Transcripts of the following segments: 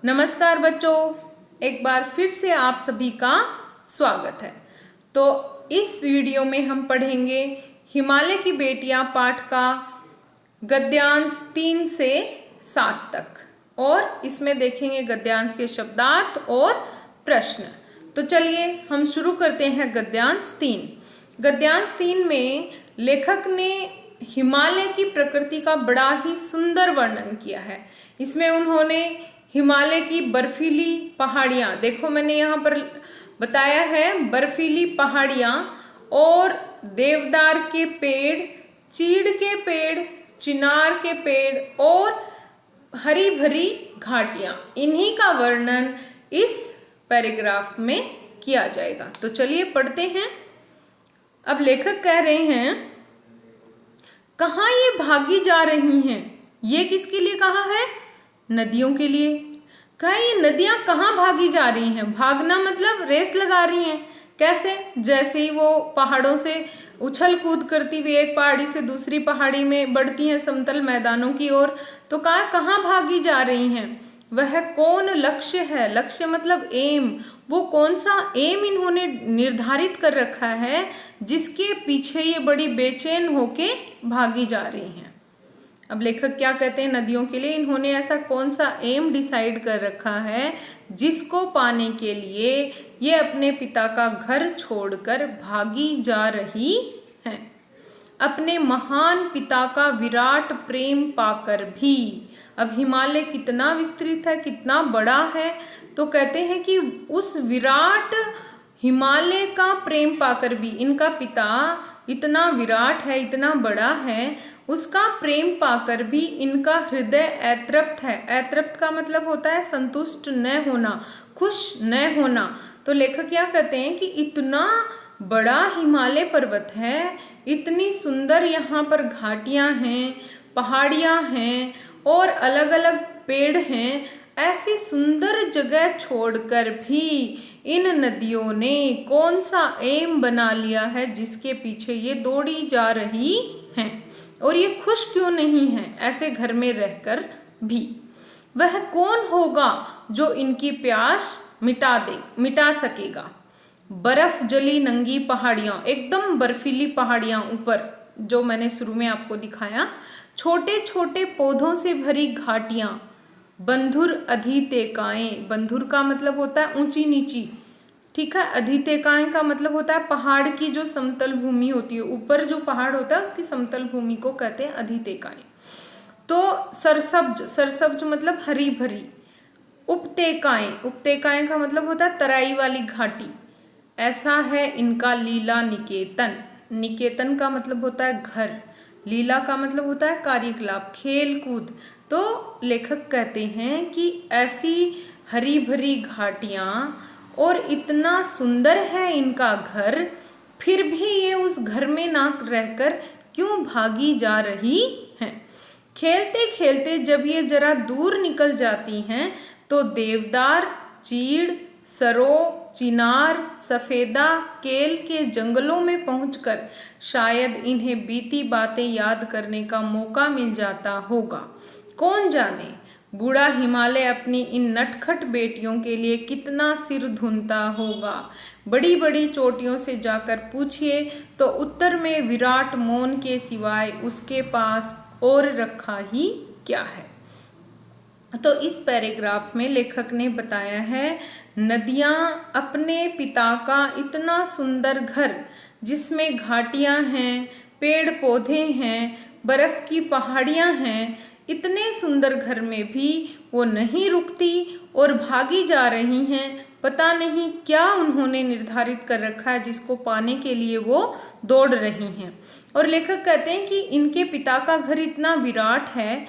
नमस्कार बच्चों, एक बार फिर से आप सभी का स्वागत है। तो इस वीडियो में हम पढ़ेंगे हिमालय की बेटियां पाठ का गद्यांश 3 से 7 तक और इसमें देखेंगे गद्यांश के शब्दार्थ और प्रश्न। तो चलिए हम शुरू करते हैं गद्यांश 3। गद्यांश 3 में लेखक ने हिमालय की प्रकृति का बड़ा ही सुंदर वर्णन किया है। इसमें उन्होंने हिमालय की बर्फीली पहाड़ियाँ, देखो मैंने यहाँ पर बताया है बर्फीली पहाड़ियाँ और देवदार के पेड़, चीड़ के पेड़, चिनार के पेड़ और हरी भरी घाटियाँ, इन्हीं का वर्णन इस पैराग्राफ में किया जाएगा। तो चलिए पढ़ते हैं। अब लेखक कह रहे हैं, कहाँ ये भागी जा रही हैं? ये किसके लिए कहा है? नदियों के लिए। कहा ये नदियां कहाँ भागी जा रही हैं? भागना मतलब रेस लगा रही हैं। कैसे? जैसे ही वो पहाड़ों से उछल कूद करती हुई एक पहाड़ी से दूसरी पहाड़ी में बढ़ती हैं समतल मैदानों की ओर। तो कहा कहाँ भागी जा रही हैं? वह कौन लक्ष्य है? लक्ष्य मतलब एम। वो कौन सा एम इन्होंने निर्धारित कर रखा है जिसके पीछे ये बड़ी बेचैन होके भागी जा रही हैं? अब लेखक क्या कहते हैं? नदियों के लिए इन्होंने ऐसा कौन सा एम डिसाइड कर रखा है जिसको पाने के लिए ये अपने पिता का घर छोड़कर भागी जा रही हैं। अपने महान पिता का विराट प्रेम पाकर भी। अब हिमालय कितना विस्तृत है, कितना बड़ा है, तो कहते हैं कि उस विराट हिमालय का प्रेम पाकर भी इनका पिता इतना विराट है, इतना बड़ा है, उसका प्रेम पाकर भी इनका हृदय अतृप्त है। अतृप्त का मतलब होता है संतुष्ट न होना, खुश न होना। तो लेखक क्या कहते हैं कि इतना बड़ा हिमालय पर्वत है, इतनी सुंदर यहाँ पर घाटियाँ हैं, पहाड़ियाँ हैं और अलग अलग पेड़ हैं, ऐसी सुंदर जगह छोड़कर भी इन नदियों ने कौन सा एम बना लिया है जिसके पीछे ये दौड़ी जा रही हैं। और ये खुश क्यों नहीं है ऐसे घर में रहकर भी? वह कौन होगा जो इनकी प्यास मिटा सकेगा? बर्फ जली नंगी पहाड़ियाँ, एकदम बर्फीली पहाड़ियाँ ऊपर जो मैंने शुरू में आपको दिखाया, छोटे छोटे पौधों से भरी घाटियाँ, बंधुर अधितेकाएं। बंधुर का मतलब होता है ऊंची नीची, ठीक है। अधितेकाएं का मतलब होता है पहाड़ की जो समतल भूमि होती है, ऊपर जो पहाड़ होता है उसकी समतल भूमि को कहते हैं अधितेकाएं। तो सरसब्ज, सरसब्ज मतलब हरी भरी। उपतेकाएं, उपतेकाएं का मतलब होता है तराई वाली घाटी। ऐसा है इनका लीला निकेतन। निकेतन का मतलब होता है घर, लीला का मतलब होता है कार्यकलाप, खेल कूद। तो लेखक कहते हैं कि ऐसी हरी भरी घाटियाँ और इतना सुंदर है इनका घर, फिर भी ये उस घर में ना रहकर क्यों भागी जा रही हैं? खेलते खेलते जब ये जरा दूर निकल जाती हैं तो देवदार, चीड़, सरो, चिनार, सफेदा, केल के जंगलों में पहुंचकर शायद इन्हें बीती बातें याद करने का मौका मिल जाता होगा। कौन जाने बूढ़ा हिमालय अपनी इन नटखट बेटियों के लिए कितना सिर धुनता होगा। बड़ी बड़ी चोटियों से जाकर पूछिए तो उत्तर में विराट मौन के सिवाय उसके पास और रखा ही क्या है। तो इस पैराग्राफ में लेखक ने बताया है नदियाँ अपने पिता का इतना सुंदर घर जिसमें घाटियाँ हैं, पेड़ पौधे हैं, बर्फ की पहाड़ियाँ हैं, इतने सुंदर घर में भी वो नहीं रुकती और भागी जा रही हैं। पता नहीं क्या उन्होंने निर्धारित कर रखा है जिसको पाने के लिए वो दौड़ रही हैं। और लेखक कहते हैं कि इनके पिता का घर इतना विराट है,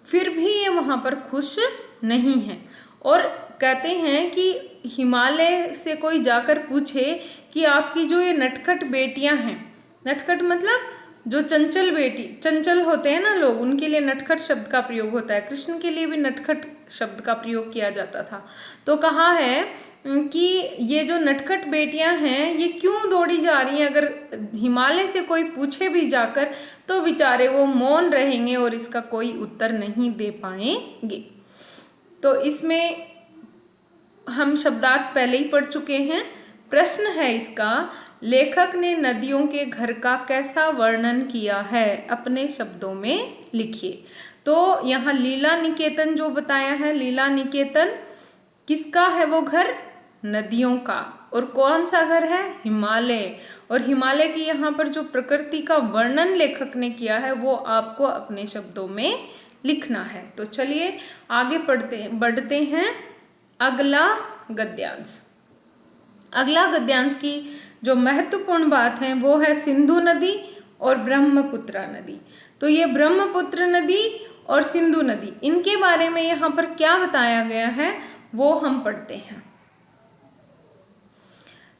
फिर भी ये वहाँ पर खुश नहीं है। और कहते हैं कि हिमालय से कोई जाकर पूछे कि आपकी जो ये नटखट बेटियाँ हैं, नटखट मतलब जो चंचल बेटी, चंचल होते हैं ना लोग, उनके लिए नटखट शब्द का प्रयोग होता है। कृष्ण के लिए भी नटखट शब्द का प्रयोग किया जाता था। तो कहा है कि ये जो नटखट बेटियां हैं ये क्यों दौड़ी जा रही हैं? अगर हिमालय से कोई पूछे भी जाकर तो बेचारे वो मौन रहेंगे और इसका कोई उत्तर नहीं दे पाएंगे। तो इसमें हम शब्दार्थ पहले ही पढ़ चुके हैं। प्रश्न है इसका, लेखक ने नदियों के घर का कैसा वर्णन किया है, अपने शब्दों में लिखिए। तो यहाँ लीला निकेतन जो बताया है, लीला निकेतन किसका है वो घर? नदियों का। और कौन सा घर है? हिमालय। और हिमालय की यहाँ पर जो प्रकृति का वर्णन लेखक ने किया है वो आपको अपने शब्दों में लिखना है। तो चलिए आगे बढ़ते हैं अगला गद्यांश। अगला गद्यांश की जो महत्वपूर्ण बात है वो है सिंधु नदी और ब्रह्मपुत्रा नदी। तो ये ब्रह्मपुत्र नदी और सिंधु नदी, इनके बारे में यहाँ पर क्या बताया गया है वो हम पढ़ते हैं।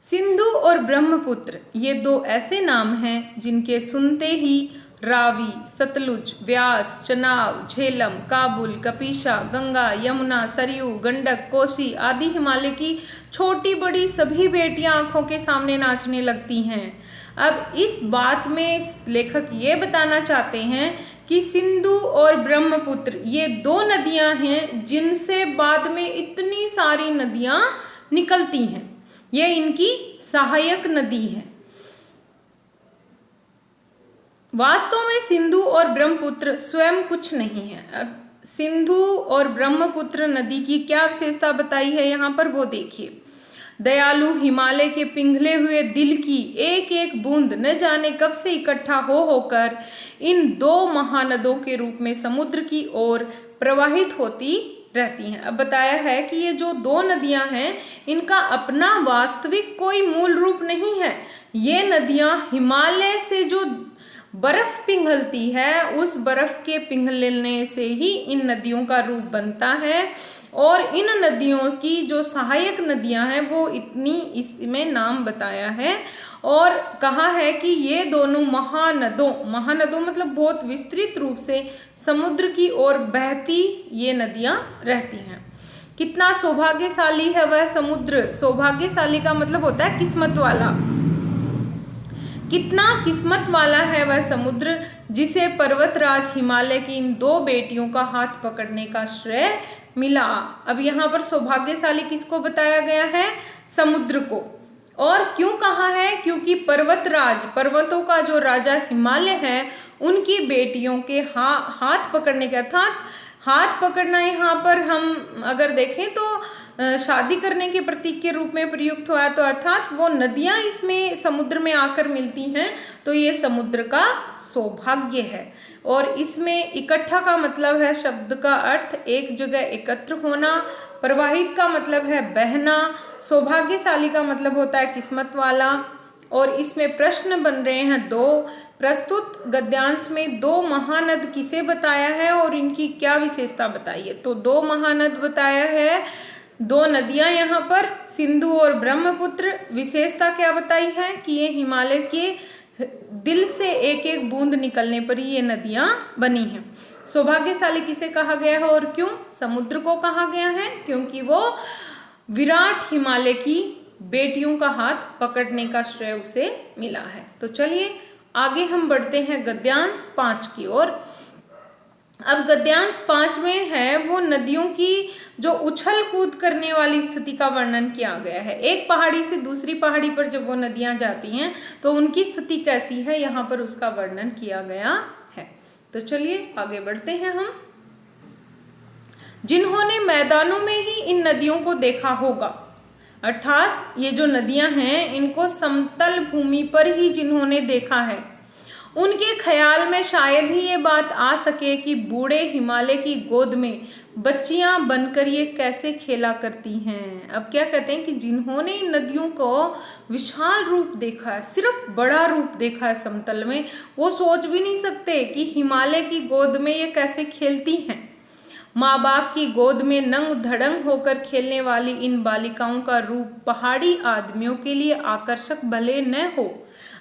सिंधु और ब्रह्मपुत्र ये दो ऐसे नाम हैं जिनके सुनते ही रावी, सतलुज, व्यास, चनाब, झेलम, काबुल, कपीशा, गंगा, यमुना, सरयू, गंडक, कोसी आदि हिमालय की छोटी बड़ी सभी बेटियां आंखों के सामने नाचने लगती हैं। अब इस बात में लेखक ये बताना चाहते हैं कि सिंधु और ब्रह्मपुत्र ये दो नदियां हैं जिनसे बाद में इतनी सारी नदियां निकलती हैं। ये इनकी सहायक नदी है। वास्तव में सिंधु और ब्रह्मपुत्र स्वयं कुछ नहीं है। अब सिंधु और ब्रह्मपुत्र नदी की क्या विशेषता बताई है यहाँ पर वो देखिए। दयालु हिमालय के पिघले हुए दिल की एक एक बूंद न जाने कब से इकट्ठा होकर इन दो महानदों के रूप में समुद्र की ओर प्रवाहित होती रहती हैं। अब बताया है कि ये जो दो नदियां हैं इनका अपना वास्तविक कोई मूल रूप नहीं है। ये नदियां हिमालय से जो बर्फ पिघलती है उस बर्फ के पिघलने से ही इन नदियों का रूप बनता है। और इन नदियों की जो सहायक नदियां हैं वो इतनी इसमें नाम बताया है और कहा है कि ये दोनों महानदों मतलब बहुत विस्तृत रूप से समुद्र की ओर बहती ये नदियां रहती हैं। कितना सौभाग्यशाली है वह समुद्र। सौभाग्यशाली का मतलब होता है किस्मत वाला। कितना किस्मत वाला है वह समुद्र जिसे पर्वतराज हिमालय की इन दो बेटियों का हाथ पकड़ने का श्रेय मिला। अब यहाँ पर सौभाग्यशाली किसको बताया गया है? समुद्र को। और क्यों कहा है? क्योंकि पर्वतराज, पर्वतों का जो राजा हिमालय है, उनकी बेटियों के हाथ पकड़ने के, अर्थात हाथ पकड़ना यहाँ पर हम अगर देखें तो शादी करने के प्रतीक के रूप में प्रयुक्त हुआ है। तो अर्थात वो नदियाँ इसमें समुद्र में आकर मिलती हैं तो ये समुद्र का सौभाग्य है। और इसमें इकट्ठा का मतलब है, शब्द का अर्थ एक जगह एकत्र होना। प्रवाहित का मतलब है बहना। सौभाग्यशाली का मतलब होता है किस्मत वाला। और इसमें प्रश्न बन रहे हैं दो। प्रस्तुत गद्यांश में दो महानद किसे बताया है और इनकी क्या विशेषता बताई है? तो दो महानद बताया है, दो नदियां यहाँ पर सिंधु और ब्रह्मपुत्र। विशेषता क्या बताई है कि ये हिमालय के दिल से एक एक बूंद निकलने पर ही ये नदियां बनी हैं। सौभाग्यशाली किसे कहा गया है और क्यों? समुद्र को कहा गया है क्योंकि वो विराट हिमालय की बेटियों का हाथ पकड़ने का श्रेय उसे मिला है। तो चलिए आगे हम बढ़ते हैं गद्यांश 5 की ओर। अब गद्यांश 5 में है वो नदियों की जो उछल कूद करने वाली स्थिति का वर्णन किया गया है। एक पहाड़ी से दूसरी पहाड़ी पर जब वो नदियां जाती हैं तो उनकी स्थिति कैसी है, यहाँ पर उसका वर्णन किया गया है। तो चलिए आगे बढ़ते हैं हम। जिन्होंने मैदानों में ही इन नदियों को देखा होगा, अर्थात ये जो नदियां हैं इनको समतल भूमि पर ही जिन्होंने देखा है, उनके ख्याल में शायद ही ये बात आ सके कि बूढ़े हिमालय की गोद में बच्चियां बनकर ये कैसे खेला करती हैं। अब क्या कहते हैं कि जिन्होंने इन नदियों को विशाल रूप देखा है, सिर्फ बड़ा रूप देखा है समतल में, वो सोच भी नहीं सकते कि हिमालय की गोद में ये कैसे खेलती हैं। माँ बाप की गोद में नंग धड़ंग होकर खेलने वाली इन बालिकाओं का रूप पहाड़ी आदमियों के लिए आकर्षक भले न हो।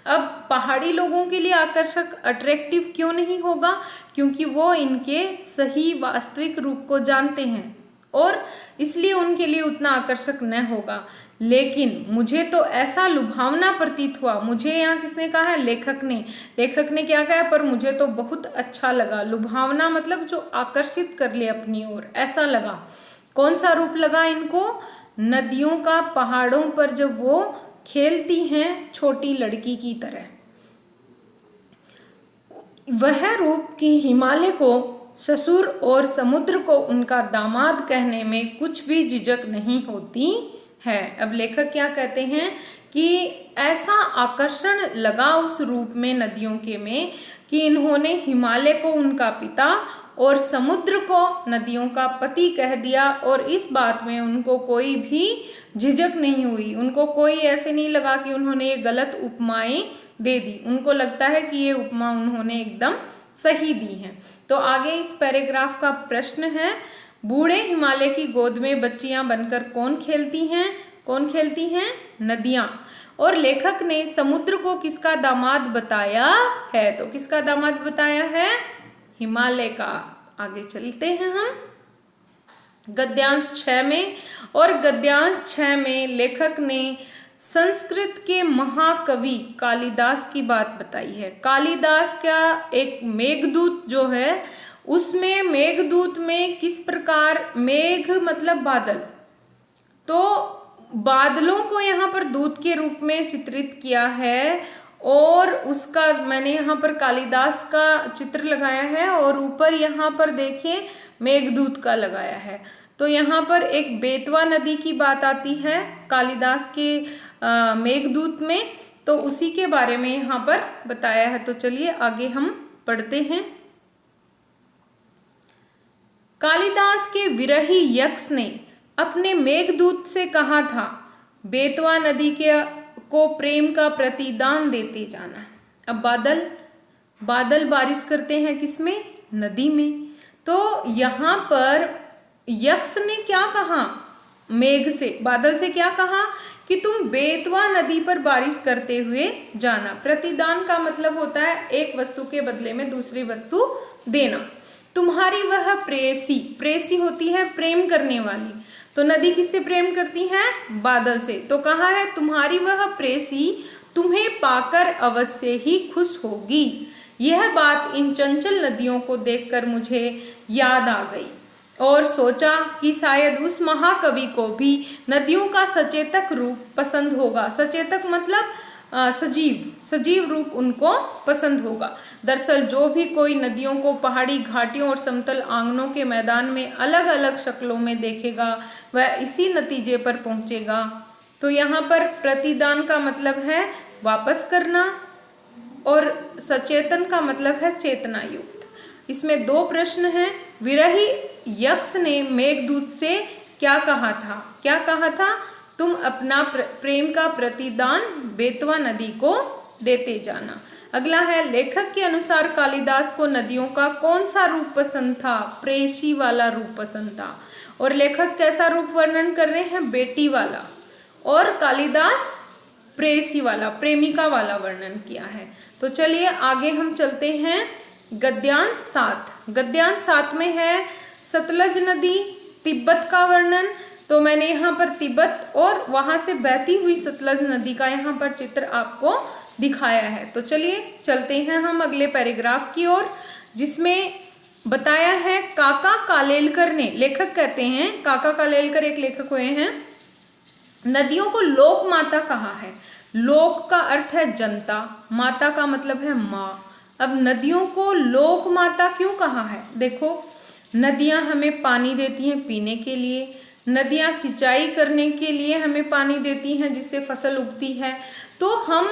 अब पहाड़ी लोगों के लिए आकर्षक, अट्रैक्टिव क्यों नहीं होगा? क्योंकि वो इनके सही वास्तविक रूप को जानते हैं और इसलिए उनके लिए उतना आकर्षक न होगा। लेकिन मुझे तो ऐसा लुभावना प्रतीत हुआ। मुझे यहाँ किसने कहा है? लेखक ने क्या कहा है? पर मुझे तो बहुत अच्छा लगा। लुभावना मतलब जो आकर्षित कर ले अपनी ओर, ऐसा लगा। कौन सा रूप लगा इनको? नदियों का पहाड़ों पर जब वो खेलती हैं छोटी लड़की की तरह। वह रूप की हिमालय को ससुर और समुद्र को उनका दामाद कहने में कुछ भी झिझक नहीं होती है। अब लेखक क्या कहते हैं कि ऐसा आकर्षण लगा उस रूप में नदियों के में कि इन्होंने हिमालय को उनका पिता और समुद्र को नदियों का पति कह दिया, और इस बात में उनको कोई भी झिझक नहीं हुई। उनको कोई ऐसे नहीं लगा कि उन्होंने ये गलत उपमाएं दे दी। उनको लगता है कि ये उपमा उन्होंने एकदम सही दी है। तो आगे इस पैराग्राफ का प्रश्न है, बूढ़े हिमालय की गोद में बच्चियां बनकर कौन खेलती हैं? कौन खेलती हैं? नदियां। और लेखक ने समुद्र को किसका दामाद बताया है? तो किसका दामाद बताया है? हिमालय का। आगे चलते हैं हम गद्यांश 6 में। और गद्यांश 6 में लेखक ने संस्कृत के महाकवि कालिदास की बात बताई है। कालिदास का एक मेघदूत जो है, उसमें मेघदूत में किस प्रकार, मेघ मतलब बादल, तो बादलों को यहाँ पर दूत के रूप में चित्रित किया है, और उसका मैंने यहाँ पर कालिदास का चित्र लगाया है, और ऊपर यहाँ पर देखिए मेघदूत का लगाया है। तो यहाँ पर एक बेतवा नदी की बात आती है कालिदास के मेघदूत में, तो उसी के बारे में यहाँ पर बताया है। तो चलिए आगे हम पढ़ते हैं। कालिदास के विरही यक्ष ने अपने मेघदूत से कहा था, बेतवा नदी को प्रेम का प्रतिदान देते जाना। अब बादल बारिश करते हैं किसमें? नदी में। तो यहाँ पर यक्ष ने क्या कहा? मेघ से, बादल से क्या कहा कि तुम बेतवा नदी पर बारिश करते हुए जाना। प्रतिदान का मतलब होता है एक वस्तु के बदले में दूसरी वस्तु देना। तुम्हारी वह प्रेयसी, प्रेयसी होती है प्रेम करने वाली, तो नदी किससे प्रेम करती है? बादल से। तो कहा है तुम्हारी वह प्रेयसी तुम्हें पाकर अवश्य ही खुश होगी। यह बात इन चंचल नदियों को देखकर मुझे याद आ गई, और सोचा कि शायद उस महाकवि को भी नदियों का सचेतक रूप पसंद होगा। सचेतक मतलब सजीव रूप उनको पसंद होगा। दरअसल जो भी कोई नदियों को पहाड़ी घाटियों और समतल आंगनों के मैदान में अलग अलग शक्लों में देखेगा, वह इसी नतीजे पर पहुंचेगा। तो यहाँ पर प्रतिदान का मतलब है वापस करना, और सचेतन का मतलब है चेतना युक्त। इसमें दो प्रश्न हैं। विरही यक्ष ने मेघदूत से क्या कहा था? क्या कहा था? तुम अपना प्रेम का प्रतिदान बेतवा नदी को देते जाना। अगला है, लेखक के अनुसार कालिदास को नदियों का कौन सा रूप पसंद था? प्रेयसी वाला रूप पसंद था। और लेखक कैसा रूप वर्णन कर रहे हैं? बेटी वाला। और कालिदास प्रेयसी वाला, प्रेमिका वाला वर्णन किया है। तो चलिए आगे हम चलते हैं गद्यांश 7। गद्यांश 7 में है सतलज नदी, तिब्बत का वर्णन। तो मैंने यहाँ पर तिब्बत और वहाँ से बहती हुई सतलज नदी का यहाँ पर चित्र आपको दिखाया है। तो चलिए चलते हैं हम अगले पैराग्राफ की ओर, जिसमें बताया है काका कालेलकर ने, लेखक कहते हैं काका कालेलकर एक लेखक हुए हैं, नदियों को लोक माता कहा है। लोक का अर्थ है जनता, माता का मतलब है माँ। अब नदियों को लोक माता क्यों कहा है? देखो, नदियाँ हमें पानी देती हैं पीने के लिए, नदियाँ सिंचाई करने के लिए हमें पानी देती हैं जिससे फसल उगती है। तो हम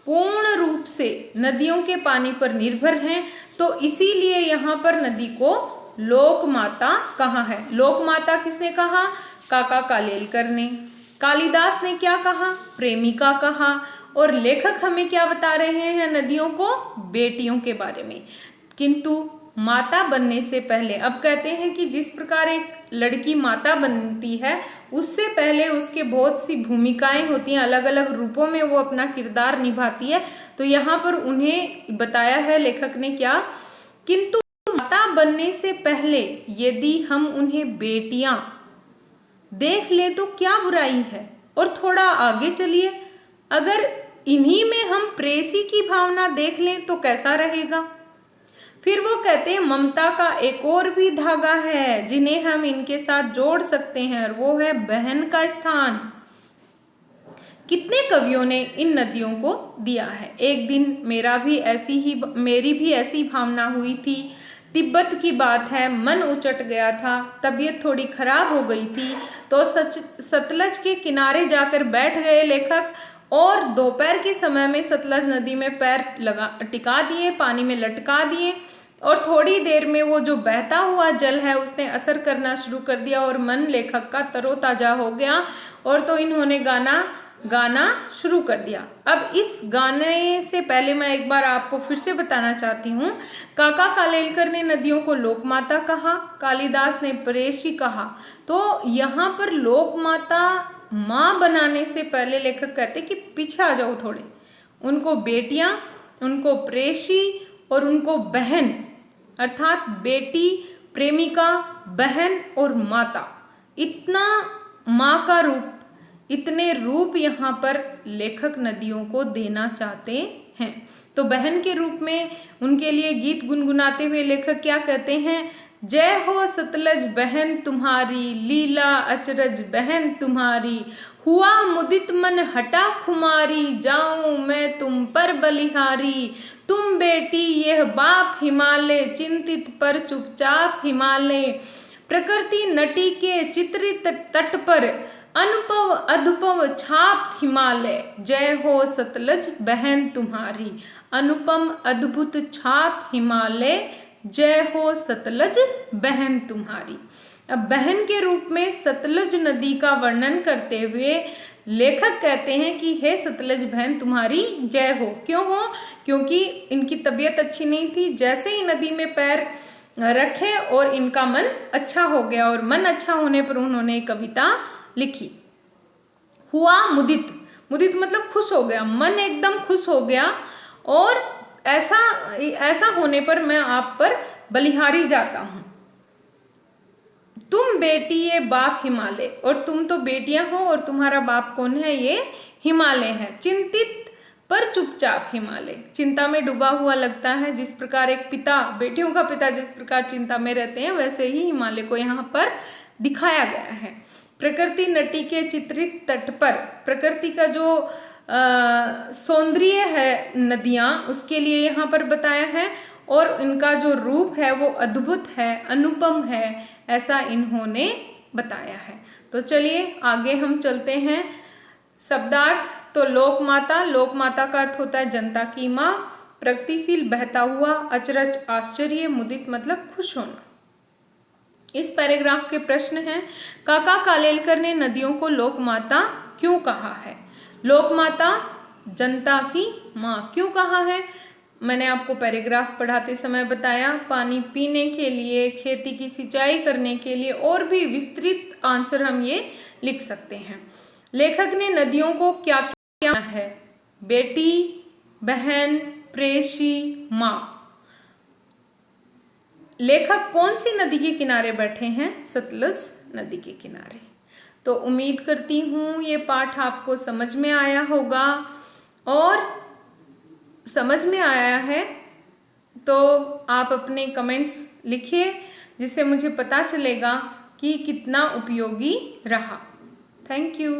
पूर्ण रूप से नदियों के पानी पर निर्भर हैं, तो इसीलिए यहाँ पर नदी को लोक माता कहा है। लोक माता किसने कहा? काका कालेलकर ने। कालिदास ने क्या कहा? प्रेमिका कहा। और लेखक हमें क्या बता रहे हैं? नदियों को बेटियों के बारे में। किंतु माता बनने से पहले, अब कहते हैं कि जिस प्रकार एक लड़की माता बनती है, उससे पहले उसके बहुत सी भूमिकाएं होती हैं, अलग अलग रूपों में वो अपना किरदार निभाती है। तो यहाँ पर उन्हें बताया है लेखक ने क्या? किंतु माता बनने से पहले यदि हम उन्हें बेटियां देख ले तो क्या बुराई है? और थोड़ा आगे चलिए, अगर इन्हीं में हम प्रेयसी की भावना देख लें तो कैसा रहेगा? फिर वो कहते हैं ममता का एक और भी धागा है जिन्हें हम इनके साथ जोड़ सकते हैं, और वो है बहन का स्थान। कितने कवियों ने इन नदियों को दिया है। एक दिन मेरी भी ऐसी भावना हुई थी। तिब्बत की बात है, मन उचट गया था, तबीयत थोड़ी खराब हो गई थी, तो सतलज के किनारे जाकर बैठ गए लेखक और दोपहर के समय में सतलज नदी में पैर टिका दिए, पानी में लटका दिए, और थोड़ी देर में वो जो बहता हुआ जल है उसने असर करना शुरू कर दिया और मन लेखक का तरोताजा हो गया, और तो इन्होंने गाना शुरू कर दिया। अब इस गाने से पहले मैं एक बार आपको फिर से बताना चाहती हूँ। काका कालेलकर ने नदियों को लोकमाता कहा, कालिदास ने प्रेषी कहा। तो यहाँ पर लोकमाता माँ बनाने से पहले लेखक कहते कि पीछे आ जाओ थोड़े, उनको बेटियाँ, उनको प्रेषी और उनको बहन, अर्थात बेटी, प्रेमिका, बहन और माता, इतना माँ का रूप, इतने रूप यहाँ पर लेखक नदियों को देना चाहते हैं। तो बहन के रूप में उनके लिए गीत गुनगुनाते हुए लेखक क्या कहते हैं, जय हो सतलज बहन तुम्हारी, लीला अचरज बहन तुम्हारी, हुआ मुदित मन हटा खुमारी, जाऊं मैं तुम पर बलिहारी, तुम बेटी यह बाप हिमालय, चिंतित पर चुपचाप हिमालय, प्रकृति नटी के चित्रित तट पर, अनुपव अधुपव छाप हिमालय, जय हो सतलज बहन तुम्हारी, अनुपम अद्भुत छाप हिमालय, जय हो सतलज बहन तुम्हारी। अब बहन के रूप में सतलज नदी का वर्णन करते हुए लेखक कहते हैं कि हे सतलज बहन तुम्हारी जय हो। क्यों हो? क्योंकि इनकी तबीयत अच्छी नहीं थी, जैसे ही नदी में पैर रखे और इनका मन अच्छा हो गया, और मन अच्छा होने पर उन्होंने कविता लिखी। हुआ मुदित, मुदित मतलब खुश हो गया, मन एकदम खुश हो गया, और ऐसा होने पर मैं आप पर बलिहारी जाता हूं। तुम बेटी ये बाप हिमालय, और तुम तो बेटियां हो और तुम्हारा बाप कौन है? ये हिमालय है। चिंतित पर चुपचाप हिमालय, चिंता में डूबा हुआ लगता है। जिस प्रकार एक पिता, बेटियों का पिता जिस प्रकार चिंता में रहते हैं, वैसे ही हिमालय को यहाँ पर दिखाया गया है। प्रकृति नटी के चित्रित तट पर, प्रकृति का जो सौंदर्य है नदियाँ, उसके लिए यहाँ पर बताया है, और इनका जो रूप है वो अद्भुत है, अनुपम है, ऐसा इन्होंने बताया है। तो चलिए आगे हम चलते हैं। शब्दार्थ तो लोकमाता, लोकमाता का अर्थ होता है जनता की माँ, प्रगतिशील बहता हुआ, अचरज आश्चर्य, मुदित मतलब खुश होना। इस पैराग्राफ के प्रश्न हैं, काका कालेलकर ने नदियों को लोकमाता क्यों कहा है? लोकमाता जनता की माँ क्यों कहा है? मैंने आपको पैराग्राफ पढ़ाते समय बताया, पानी पीने के लिए, खेती की सिंचाई करने के लिए, और भी विस्तृत आंसर हम ये लिख सकते हैं। लेखक ने नदियों को क्या क्या है? बेटी, बहन, प्रेषी, माँ। लेखक कौन सी नदी के किनारे बैठे हैं? सतलज नदी के किनारे। तो उम्मीद करती हूँ ये पाठ आपको समझ में आया होगा, और समझ में आया है तो आप अपने कमेंट्स लिखिए, जिससे मुझे पता चलेगा कि कितना उपयोगी रहा। Thank you.